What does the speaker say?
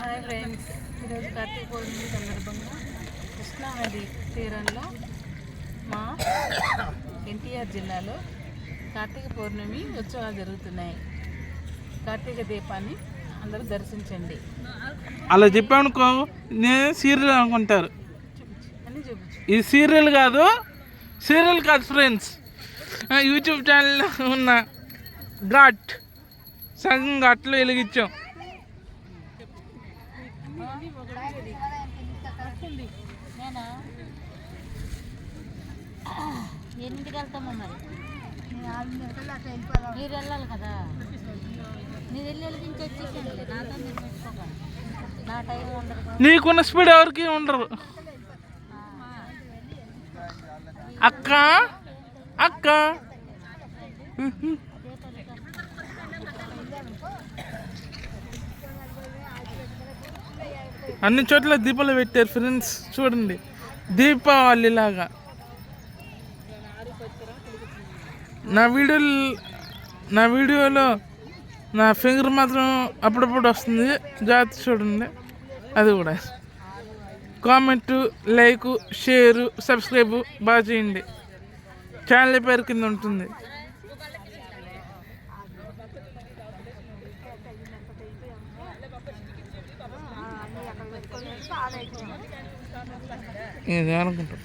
Hi friends, ఈరోజు కార్తీక పౌర్ణమి సందర్భంగా కృష్ణానది తీరంలో మా ఎన్టీఆర్ జిల్లాలో కార్తీక పౌర్ణమి ఉత్సవాలు జరుగుతున్నాయి. కార్తీక దీపాన్ని అందరూ దర్శించండి. అలా చెప్పానుకో నేను సీరియల్ అనుకుంటారు. అని చూపించు. ఇది సీరియల్ కాదు ఫ్రెండ్స్. యూట్యూబ్ ఛానల్లో ఉన్న ఘాట్ సగం ఘాట్లో వెలిగించాం. ఎన్నింటికి వెళ్తామో మరి మీరు వెళ్ళాలి కదా. మీరు వెళ్ళి వెలిగించండి, నాతో మీరు పెట్టుకోకండి. నా టైం ఉండదు. నీకున్న స్పీడ్ ఎవరికి ఉండరు. అక్క అక్క అన్ని చోట్ల దీపాలు పెట్టారు ఫ్రెండ్స్. చూడండి, దీపావళి లాగా. నా వీడియోలో నా ఫింగర్ మాత్రం అప్పుడప్పుడు వస్తుంది, జాగ్రత్త చూడండి. అది కూడా కామెంట్, లైక్, షేర్, సబ్స్క్రైబ్ బాగా చేయండి. ఛానల్ పేరు కింద ఉంటుంది. ఇది అనుకుంటా.